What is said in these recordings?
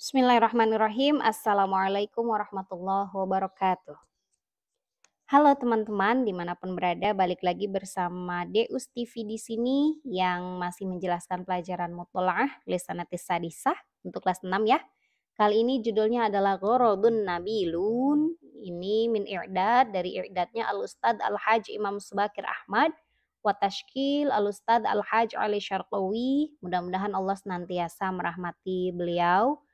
Bismillahirrahmanirrahim. Assalamualaikum warahmatullahi wabarakatuh. Halo teman-teman, dimanapun berada, balik lagi bersama Deus TV di sini yang masih menjelaskan pelajaran Muthola'ah Lisanatis Sadisah untuk kelas 6 ya. Kali ini judulnya adalah Ghorodun Nabilun. Ini min i'dad, dari i'dadnya Al-Ustadz Al-Hajj Imam Subakir Ahmad wa tashkil Al-Ustadz Al-Hajj Ali Syarqawi. Mudah-mudahan Allah senantiasa merahmati beliau.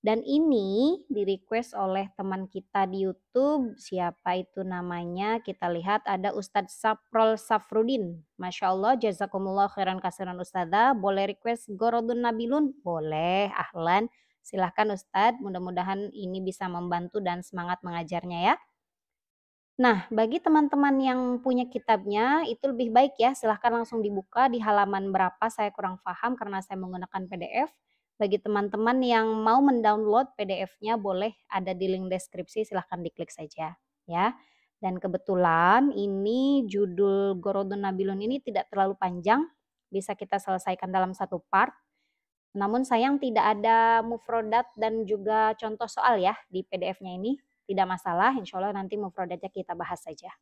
Dan ini di-request oleh teman kita di YouTube, siapa itu namanya, kita lihat ada Ustadz Saprol Safrudin. Masya Allah, jazakumullah khairan kasiran Ustadzah, boleh request Gorodun Nabilun? Boleh, ahlan. Silahkan Ustadz, mudah-mudahan ini bisa membantu dan semangat mengajarnya ya. Nah, bagi teman-teman yang punya kitabnya, itu lebih baik ya, silahkan langsung dibuka di halaman berapa, saya kurang paham karena saya menggunakan PDF. Bagi teman-teman yang mau mendownload PDF-nya boleh ada di link deskripsi, silahkan diklik saja ya. Dan kebetulan ini judul Gorodun Nabilun ini tidak terlalu panjang, bisa kita selesaikan dalam satu part. Namun sayang tidak ada mufrodat dan juga contoh soal ya di PDF-nya ini. Tidak masalah, insya Allah nanti mufrodatnya kita bahas saja.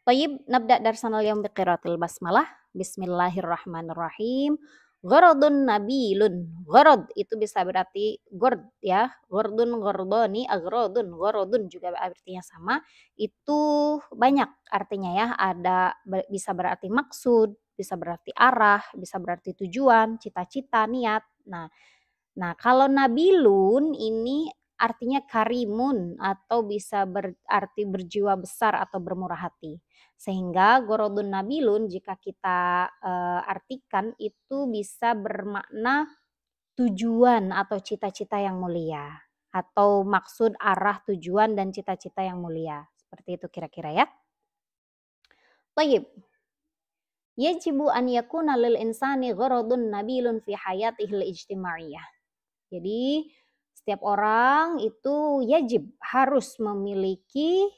Tayyib, nabda darsanal yaum biqiratil basmalah. Bismillahirrahmanirrahim. Ghorodun nabilun. Ghorod itu bisa berarti gord ya. Gordun, gordoni, agrodun. Ghorodun juga artinya sama. Itu banyak artinya ya. Ada bisa berarti maksud, bisa berarti arah, bisa berarti tujuan, cita-cita, niat. Nah, kalau nabilun ini artinya karimun atau bisa berarti berjiwa besar atau bermurah hati. Sehingga gorodun nabilun jika kita artikan itu bisa bermakna tujuan atau cita-cita yang mulia. Atau maksud, arah, tujuan, dan cita-cita yang mulia. Seperti itu kira-kira ya. Tayyib. Yajibu an yakuna lil insani gorodun nabilun fi hayatihil ijtimaiyah. Jadi setiap orang itu yajib harus memiliki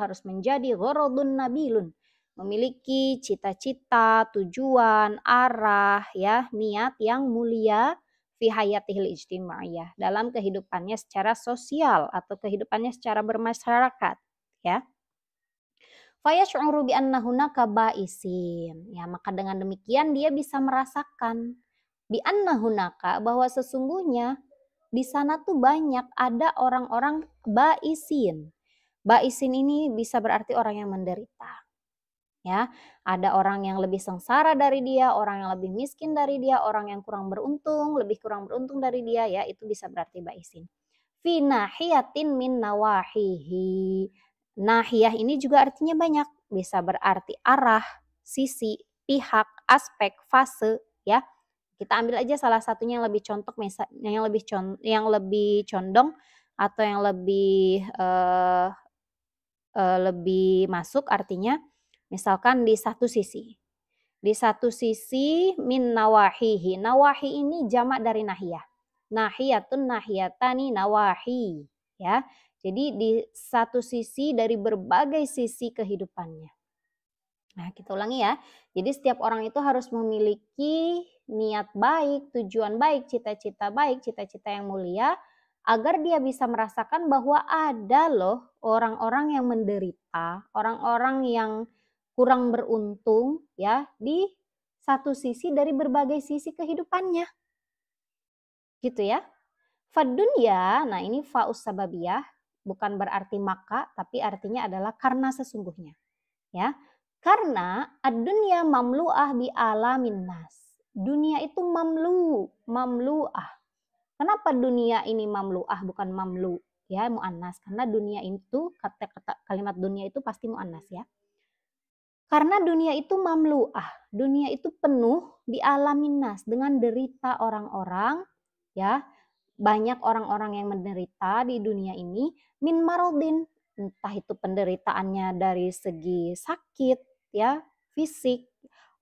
harus menjadi ghorodun nabilun, memiliki cita-cita, tujuan, arah ya, niat yang mulia fi hayatihil ijtimaiyah, dalam kehidupannya secara sosial atau kehidupannya secara bermasyarakat ya. Fayash'uru bi anna hunaka ba'isin. Ya, maka dengan demikian dia bisa merasakan bi anna hunaka, bahwa sesungguhnya di sana tuh banyak ada orang-orang ba'isin. Ba'isin ini bisa berarti orang yang menderita. Ya, ada orang yang lebih sengsara dari dia, orang yang lebih miskin dari dia, orang yang lebih kurang beruntung dari dia ya, itu bisa berarti ba'isin. Fi nahiyatin min nawahihi. Nahiyah ini juga artinya banyak, bisa berarti arah, sisi, pihak, aspek, fase ya. Kita ambil aja salah satunya yang lebih contoh, yang lebih condong atau yang lebih masuk artinya, misalkan di satu sisi. Di satu sisi min nawahihi. Nawahi ini jamak dari nahiyah. Nahiyatun, nahiyatani, nawahi ya. Jadi di satu sisi dari berbagai sisi kehidupannya. Nah, kita ulangi ya. Jadi setiap orang itu harus memiliki niat baik, tujuan baik, cita-cita baik, cita-cita yang mulia, agar dia bisa merasakan bahwa ada loh orang-orang yang menderita, orang-orang yang kurang beruntung ya di satu sisi dari berbagai sisi kehidupannya. Gitu ya. Fadunya, nah ini faus sababiyah, bukan berarti maka, tapi artinya adalah karena sesungguhnya. Ya. Karena ad-dunya mamlu'ah bi alamin nas. Dunia itu mamlu'ah. Kenapa dunia ini mamlu'ah bukan mamlu? Ya, muannas. Karena dunia itu, kalimat dunia itu pasti muannas ya. Karena dunia itu mamlu'ah. Dunia itu penuh bi alamin nas, dengan derita orang-orang ya. Banyak orang-orang yang menderita di dunia ini min marodin, entah itu penderitaannya dari segi sakit ya, fisik,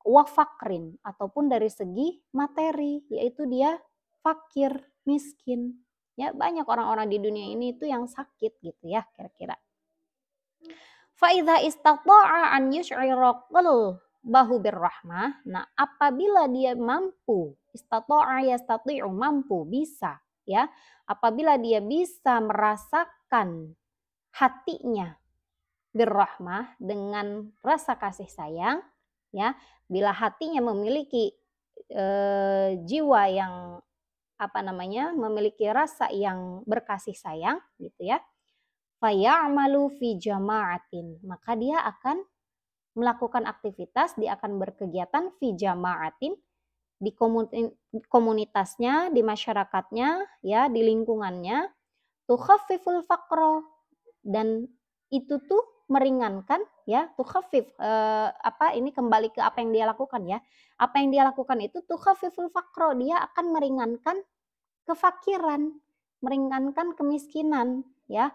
wafakrin, ataupun dari segi materi, yaitu dia fakir, miskin. Ya, banyak orang-orang di dunia ini itu yang sakit gitu ya kira-kira. Fa idza istata'a an yusy'ira bahu birrahmah. Nah, apabila dia mampu, istata'a yastati'u, mampu, bisa, ya. Apabila dia bisa merasakan hatinya birrahmah, dengan rasa kasih sayang, ya. Bila hatinya memiliki jiwa yang memiliki rasa yang berkasih sayang gitu ya. Fayamalu fi jama'atin, maka dia akan melakukan aktivitas, dia akan berkegiatan fi jama'atin di komunitasnya, di masyarakatnya, ya, di lingkungannya, tukhaffiful faqra, dan itu tuh meringankan, ya, tukhaffif, ini kembali ke apa yang dia lakukan ya. Apa yang dia lakukan itu tukhaffiful faqra, dia akan meringankan kefakiran, meringankan kemiskinan, ya.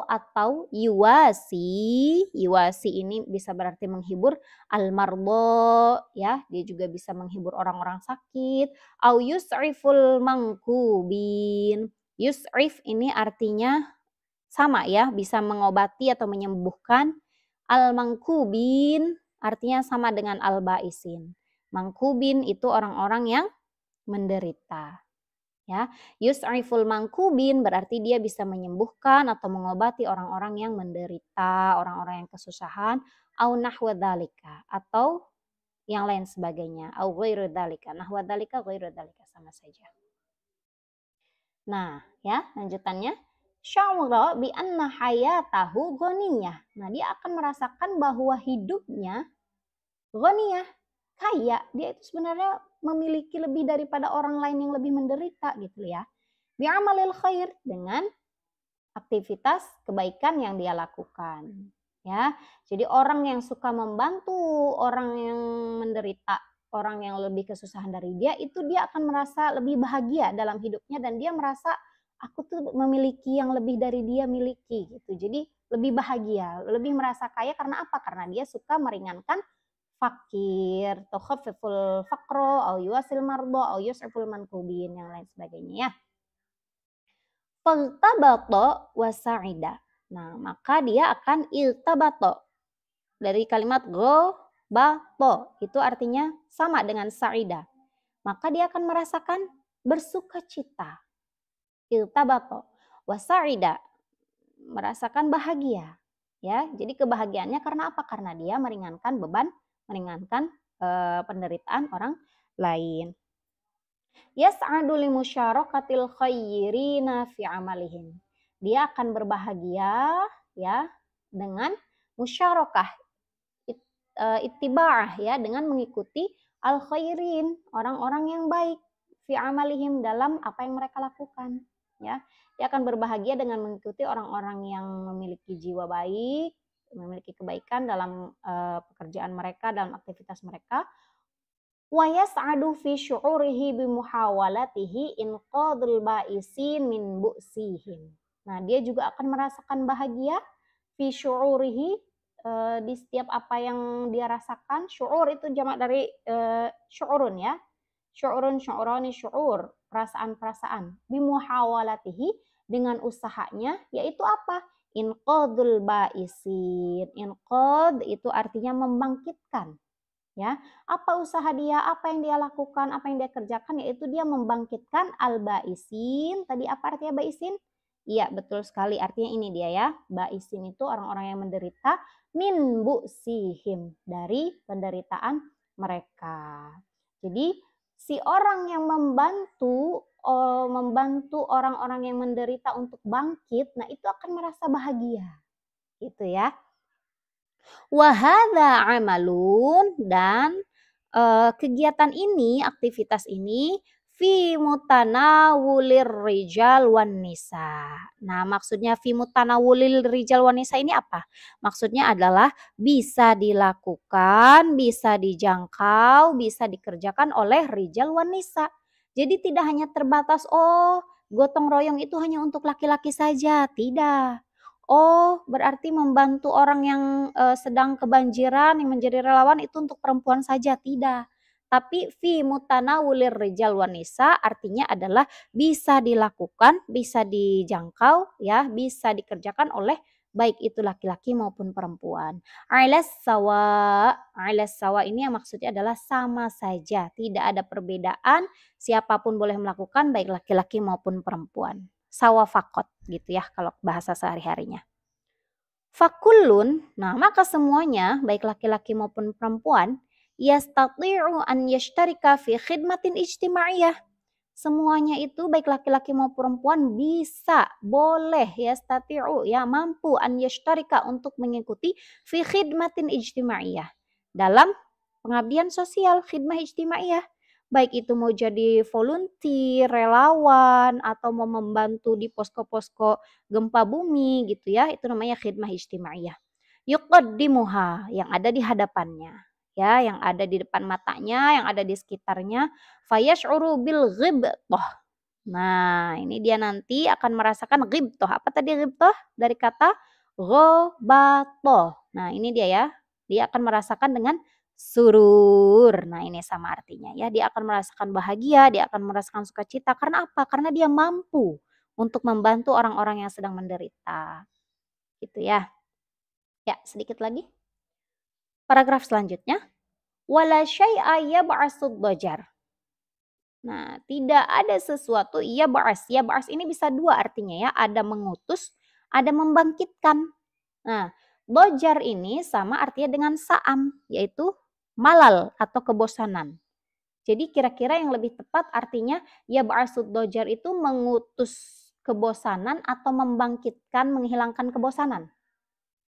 Atau yuwasi, yuwasi ini bisa berarti menghibur al-mardha, ya, dia juga bisa menghibur orang-orang sakit. Au yus'iful mangkubin. Yus'if ini artinya sama ya, bisa mengobati atau menyembuhkan. Al-mangkubin artinya sama dengan al-baisin. Mangkubin itu orang-orang yang menderita. Ya, yus'iful mangkubin berarti dia bisa menyembuhkan atau mengobati orang-orang yang menderita, orang-orang yang kesusahan, au nahwa dzalika, atau yang lain sebagainya, au ghairu dzalika. Nahwa dzalika, ghairu dzalika, sama saja. Nah, ya, lanjutannya sya'ura bi anna hayatahu ghaniyah. Nah, dia akan merasakan bahwa hidupnya ghaniyah, kaya. Dia itu sebenarnya memiliki lebih daripada orang lain yang lebih menderita gitu ya. Bi'amalil khair, dengan aktivitas kebaikan yang dia lakukan. Ya, jadi orang yang suka membantu orang yang menderita, orang yang lebih kesusahan dari dia, itu dia akan merasa lebih bahagia dalam hidupnya dan dia merasa aku tuh memiliki yang lebih dari dia miliki gitu. Jadi lebih bahagia, lebih merasa kaya karena apa? Karena dia suka meringankan fakir, tukhaffiful faqra, au yuwasil mardha, au yus'iful mankubin, yang lain sebagainya ya. Faltabata wa sa'ida. Nah, maka dia akan iltabato. Dari kalimat bato, itu artinya sama dengan sa'ida. Maka dia akan merasakan bersuka cita. Iltabato wa sa'ida, merasakan bahagia. Ya, jadi kebahagiaannya karena apa? Karena dia meringankan beban, meringankan penderitaan orang lain. Yas'adu limusyarakatil khairina fi amalihim. Dia akan berbahagia ya dengan musyarakah, ittiba'ah ya, dengan mengikuti al khairin, orang-orang yang baik, fi amalihim, dalam apa yang mereka lakukan ya. Dia akan berbahagia dengan mengikuti orang-orang yang memiliki jiwa baik, memiliki kebaikan dalam pekerjaan mereka, dalam aktivitas mereka. Wa yas'adu fi syu'urihi bimuhawalatihi inqadul ba'isin min bu'sihim. Nah, dia juga akan merasakan bahagia fi syu'urihi, di setiap apa yang dia rasakan. Syu'ur itu jamak dari syu'urun ya. Syu'urun, syu'urani, syu'ur, perasaan-perasaan. Bimuhawalatihi, dengan usahanya, yaitu apa? Inqadul ba'isin. Inqad itu artinya membangkitkan. Ya, apa usaha dia, apa yang dia lakukan, apa yang dia kerjakan, yaitu dia membangkitkan al-baisin. Tadi apa artinya baisin? Iya, betul sekali, artinya ini dia ya. Baisin itu orang-orang yang menderita, min bu'sihim, dari penderitaan mereka. Jadi si orang yang membantu orang-orang yang menderita untuk bangkit, nah itu akan merasa bahagia. Gitu ya. Wahada amalun, dan kegiatan ini, aktivitas ini, fi mutanawulir rijal wan nisa. Nah, maksudnya fi mutanawulil rijal wan nisa ini apa? Maksudnya adalah bisa dilakukan, bisa dijangkau, bisa dikerjakan oleh rijal wan nisa. Jadi tidak hanya terbatas gotong royong itu hanya untuk laki-laki saja, tidak. Berarti membantu orang yang sedang kebanjiran, yang menjadi relawan itu untuk perempuan saja, tidak. Tapi fi mutanawulir rijal wan nisa artinya adalah bisa dilakukan, bisa dijangkau ya, bisa dikerjakan oleh baik itu laki-laki maupun perempuan. Alas sawa ini yang maksudnya adalah sama saja, tidak ada perbedaan, siapapun boleh melakukan baik laki-laki maupun perempuan. Sawa fakot gitu ya kalau bahasa sehari-harinya. Fakullun, nah maka semuanya baik laki-laki maupun perempuan yastati'u an yashtarika fi khidmatin ijtimaiyah. Semuanya itu baik laki-laki maupun perempuan bisa, boleh yastati'u ya mampu an yashtarika untuk mengikuti fi khidmatin ijtimaiyah. Dalam pengabdian sosial, khidmah ijtimaiyah. Baik itu mau jadi volunteer, relawan, atau mau membantu di posko-posko gempa bumi gitu ya, itu namanya khidmah ijtimaiyah. Yuqaddimuha, yang ada di hadapannya, ya, yang ada di depan matanya, yang ada di sekitarnya, fayash'uru bil ghibthah. Nah, ini dia nanti akan merasakan ghibthah. Apa tadi ghibthah? Dari kata ghabathah. Nah, ini dia ya. Dia akan merasakan dengan surur. Nah, ini sama artinya ya. Dia akan merasakan bahagia, dia akan merasakan sukacita. Karena apa? Karena dia mampu untuk membantu orang-orang yang sedang menderita. Gitu ya. Ya, sedikit lagi. Paragraf selanjutnya. Wala syai'a yab'asud dajar. Nah, tidak ada sesuatu yab'as. Yab'as ini bisa dua artinya ya. Ada mengutus, ada membangkitkan. Nah, dojar ini sama artinya dengan sa'am, yaitu malal atau kebosanan. Jadi kira-kira yang lebih tepat artinya yab'asud dojar itu mengutus kebosanan atau membangkitkan, menghilangkan kebosanan.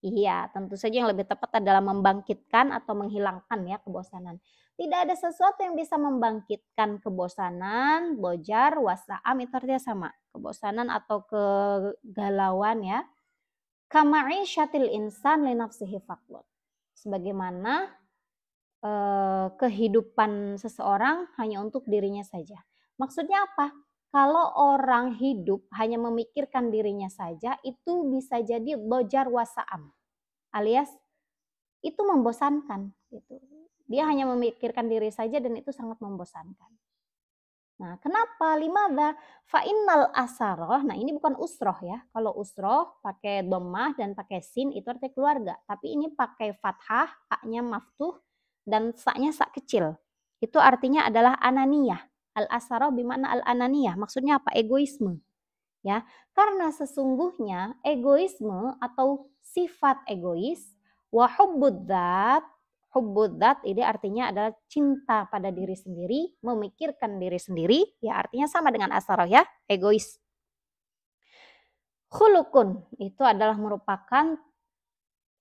Iya, tentu saja yang lebih tepat adalah membangkitkan atau menghilangkan ya kebosanan. Tidak ada sesuatu yang bisa membangkitkan kebosanan, bojar, wasaam itu artinya sama. Kebosanan atau kegalauan ya. Kama'isyatil insan li nafsihi faqlot. Sebagaimana kehidupan seseorang hanya untuk dirinya saja. Maksudnya apa? Kalau orang hidup hanya memikirkan dirinya saja, itu bisa jadi dojar wasaam, alias itu membosankan gitu. Dia hanya memikirkan diri saja dan itu sangat membosankan. Nah, kenapa? Limadha? Fa'innal asaroh. Nah, ini bukan usroh ya. Kalau usroh pakai dhammah dan pakai sin itu artinya keluarga. Tapi ini pakai fathah, a-nya maftuh dan sa-nya sa kecil. Itu artinya adalah ananiyah. Al-asaroh bimana al-ananiyah. Maksudnya apa? Egoisme. Ya, karena sesungguhnya egoisme atau sifat egois wa hubbudzat ini artinya adalah cinta pada diri sendiri, memikirkan diri sendiri, ya artinya sama dengan asaroh ya, egois. Khulukun itu adalah merupakan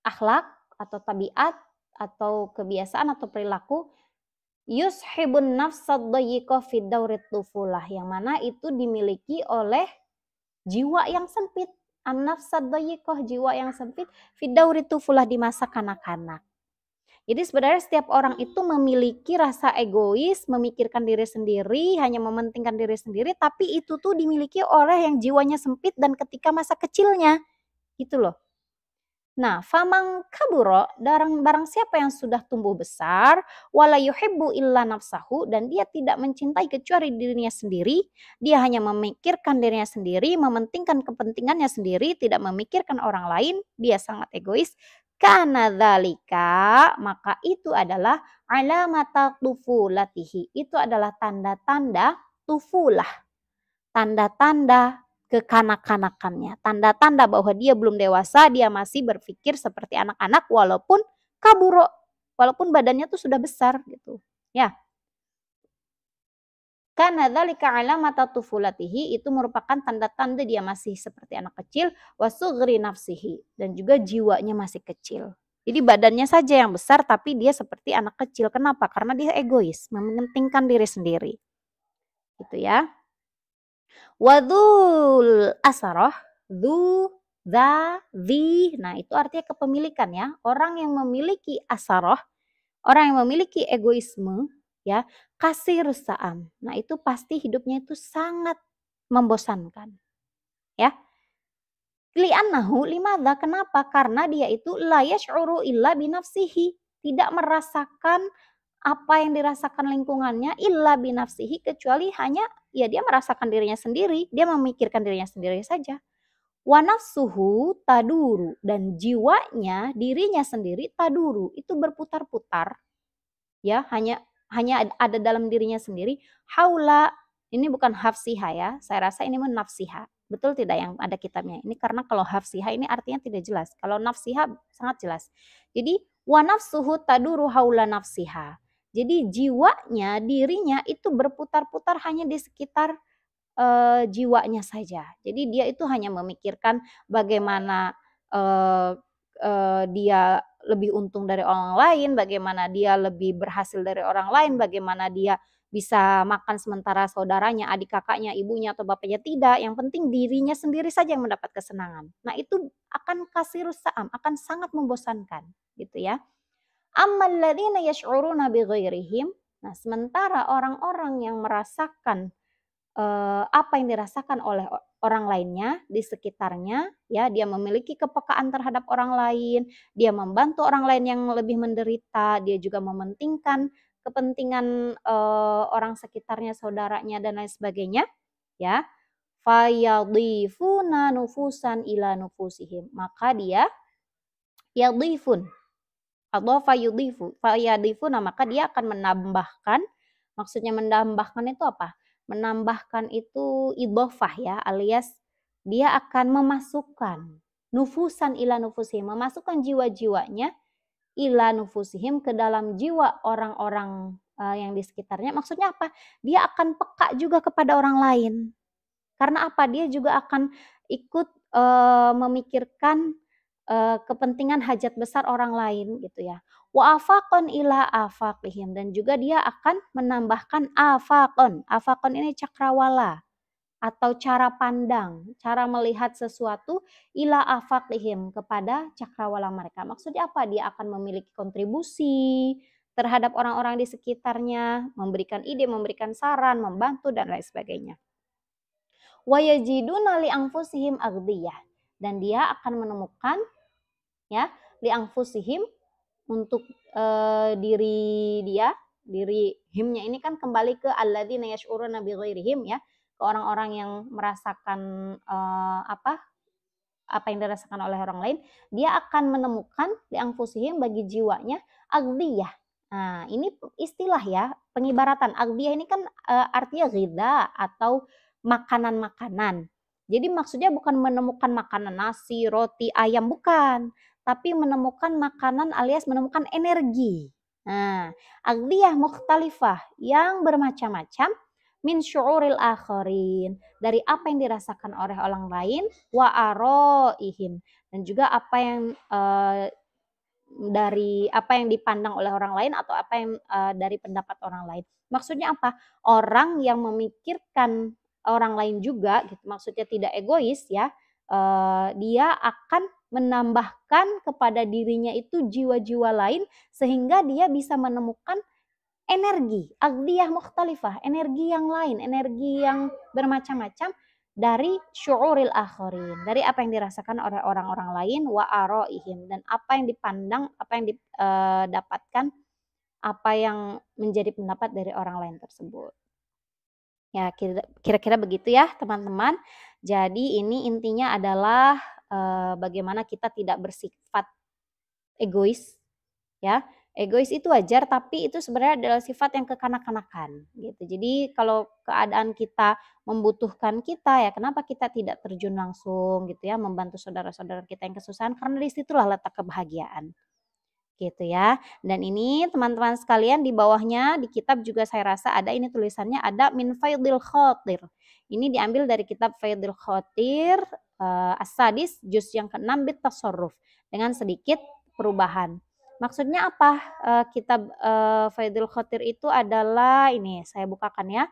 akhlak atau tabiat atau kebiasaan atau perilaku yushibun nafsad dayiqah fi daurit tufulah, yang mana itu dimiliki oleh jiwa yang sempit, an-nafsad dayiqah, jiwa yang sempit, fidauri tufulah, di masa kanak-kanak. Jadi sebenarnya setiap orang itu memiliki rasa egois, memikirkan diri sendiri, hanya mementingkan diri sendiri, tapi itu tuh dimiliki oleh yang jiwanya sempit dan ketika masa kecilnya. Gitu loh. Nah, famang kaburo, barang siapa yang sudah tumbuh besar, wala yuhibbu illa nafsahu, dan dia tidak mencintai kecuali dirinya sendiri, dia hanya memikirkan dirinya sendiri, mementingkan kepentingannya sendiri, tidak memikirkan orang lain, dia sangat egois. Kana dzalika, maka itu adalah alamata tufulatihi, itu adalah tanda-tanda tufulah, tanda-tanda kekanak-kanakannya. Tanda-tanda bahwa dia belum dewasa, dia masih berpikir seperti anak-anak walaupun kaburo, walaupun badannya tuh sudah besar gitu. Ya. Karena dzalika alamata tufulatihi, itu merupakan tanda-tanda dia masih seperti anak kecil, wasughri nafsihi, dan juga jiwanya masih kecil. Jadi badannya saja yang besar tapi dia seperti anak kecil. Kenapa? Karena dia egois, mementingkan diri sendiri. Gitu ya. Wadul asaroh, nah itu artinya kepemilikan ya. Orang yang memiliki asaroh, orang yang memiliki egoisme, ya, kasir sa'am. Nah itu pasti hidupnya itu sangat membosankan. Ya. Li'annahu limadha, kenapa? Karena dia itu la yash'uru illa binafsihi. Tidak merasakan apa yang dirasakan lingkungannya illa binafsihi, kecuali hanya ya dia merasakan dirinya sendiri, dia memikirkan dirinya sendiri saja. Wa nafsuhu taduru, dan jiwanya, dirinya sendiri taduru, itu berputar-putar, ya, hanya ada dalam dirinya sendiri, haula, ini bukan hafsiha ya, saya rasa ini nafsiha. Betul tidak yang ada kitabnya? Ini karena kalau hafsiha ini artinya tidak jelas. Kalau nafsiha sangat jelas. Jadi wa nafsuhu taduru haula nafsiha. Jadi jiwanya, dirinya itu berputar-putar hanya di sekitar jiwanya saja. Jadi dia itu hanya memikirkan bagaimana, eee dia lebih untung dari orang lain, bagaimana dia lebih berhasil dari orang lain, bagaimana dia bisa makan sementara saudaranya, adik kakaknya, ibunya atau bapaknya tidak, yang penting dirinya sendiri saja yang mendapat kesenangan. Nah itu akan kasirus sa'am, akan sangat membosankan, gitu ya. Ammal ladzina yash'uruna bighairihim, nah sementara orang-orang yang merasakan apa yang dirasakan oleh orang lainnya di sekitarnya, ya, dia memiliki kepekaan terhadap orang lain, dia membantu orang lain yang lebih menderita, dia juga mementingkan kepentingan, orang sekitarnya, saudaranya dan lain sebagainya, ya. Fayadhifuna nufusan ila nufusihim, maka dia yadhifun, adhafa yudhifu, fayadhifuna, maka dia akan menambahkan, maksudnya menambahkan itu apa? Menambahkan itu idhofah ya, alias dia akan memasukkan nufusan ila nufusihim, memasukkan jiwa-jiwanya ila nufusihim, ke dalam jiwa orang-orang, yang di sekitarnya. Maksudnya apa? Dia akan peka juga kepada orang lain. Karena apa? Dia juga akan ikut, memikirkan, kepentingan hajat besar orang lain gitu ya. Wa afaqan ila afaqihim, dan juga dia akan menambahkan afaqon. Afaqon ini cakrawala atau cara pandang, cara melihat sesuatu ila afaqihim, kepada cakrawala mereka. Maksudnya apa? Dia akan memiliki kontribusi terhadap orang-orang di sekitarnya, memberikan ide, memberikan saran, membantu dan lain sebagainya. Wa yajiduna li anfusihim aghdiyah, dan dia akan menemukan, ya, li anfusihim, untuk diri dia, diri himnya ini kan kembali ke alladzina yash'uruna bighairihim ya, ke orang-orang yang merasakan apa yang dirasakan oleh orang lain, dia akan menemukan li anfusihim, bagi jiwanya, aghdiyah. Nah, ini istilah ya, pengibaratan. Aghdiyah ini kan artinya ghidha atau makanan-makanan. Jadi maksudnya bukan menemukan makanan nasi, roti, ayam, bukan. Tapi menemukan makanan alias menemukan energi. Nah, aghdiyah mukhtalifah, yang bermacam-macam, min syu'uril akharin, dari apa yang dirasakan oleh orang lain, wa aroihim, dan juga apa yang dari apa yang dipandang oleh orang lain, atau apa yang dari pendapat orang lain. Maksudnya apa? Orang yang memikirkan orang lain juga gitu, maksudnya tidak egois ya, dia akan menambahkan kepada dirinya itu jiwa-jiwa lain, sehingga dia bisa menemukan energi, aghdiyah mukhtalifah, energi yang lain, energi yang bermacam-macam dari syu'uril akharin, dari apa yang dirasakan oleh orang-orang lain, wa araihim, dan apa yang dipandang, apa yang didapatkan, apa yang menjadi pendapat dari orang lain tersebut. Ya, kira-kira begitu ya teman-teman. Jadi ini intinya adalah bagaimana kita tidak bersifat egois, ya. Egois itu wajar, tapi itu sebenarnya adalah sifat yang kekanak-kanakan gitu. Jadi kalau keadaan kita membutuhkan kita, ya kenapa kita tidak terjun langsung gitu ya, membantu saudara-saudara kita yang kesusahan, karena di situlah letak kebahagiaan gitu ya. Dan ini teman-teman sekalian, di bawahnya di kitab juga saya rasa ada ini tulisannya, ada min faidil khotir. Ini diambil dari kitab Faidil Khotir, As-Sadis, juz yang ke-6 bit tasarruf, dengan sedikit perubahan. Maksudnya apa? Kitab Faidil Khotir itu adalah, ini saya bukakan ya.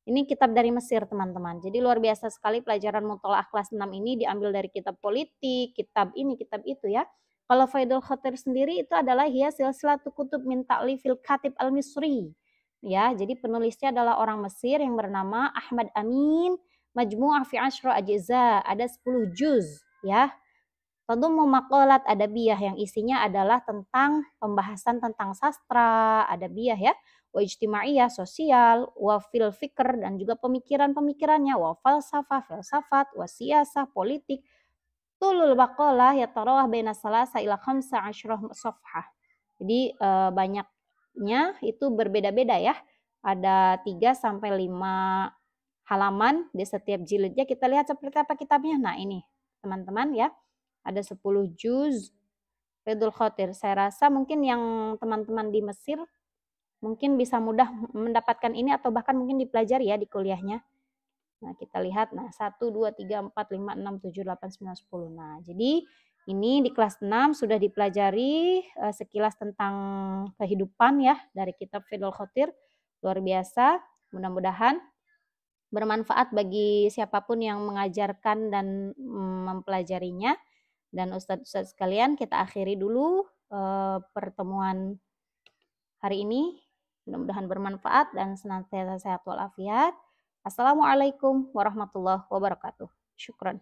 Ini kitab dari Mesir teman-teman. Jadi luar biasa sekali pelajaran mutolaah kelas 6 ini, diambil dari kitab politik, kitab ini, kitab itu ya. Kalau Faidul Khotir sendiri itu adalah hiya silsilatu kutub min ta'lifil katib al-Misri. Ya, jadi penulisnya adalah orang Mesir yang bernama Ahmad Amin, majmu'ah fi asyra ajza, ada 10 juz ya. Tadummu maqalat adabiyah, yang isinya adalah tentang pembahasan tentang sastra, adabiyah ya, wa ijtimaiyah, sosial, wa fil fikr, dan juga pemikiran-pemikirannya, wa falsafah, filsafat, wa siyasah, politik, tulul baqalah yatarawah baina salasa ila khamsa asyrah safhah. Jadi banyaknya itu berbeda-beda ya. Ada 3 sampai 5 halaman di setiap jilidnya. Kita lihat seperti apa kitabnya. Nah, ini teman-teman ya. Ada 10 juz Faidul Khotir. Saya rasa mungkin yang teman-teman di Mesir mungkin bisa mudah mendapatkan ini atau bahkan mungkin dipelajari ya di kuliahnya. Nah, kita lihat. Nah, 1, 2, 3, 4, 5, 6, 7, 8, 9, 10. Nah, jadi ini di kelas 6 sudah dipelajari sekilas tentang kehidupan ya dari kitab Faidul Khotir. Luar biasa. Mudah-mudahan bermanfaat bagi siapapun yang mengajarkan dan mempelajarinya. Dan ustadz-ustadz sekalian, kita akhiri dulu pertemuan hari ini. Mudah-mudahan bermanfaat dan senantiasa sehat walafiat. Assalamualaikum warahmatullahi wabarakatuh. Syukran.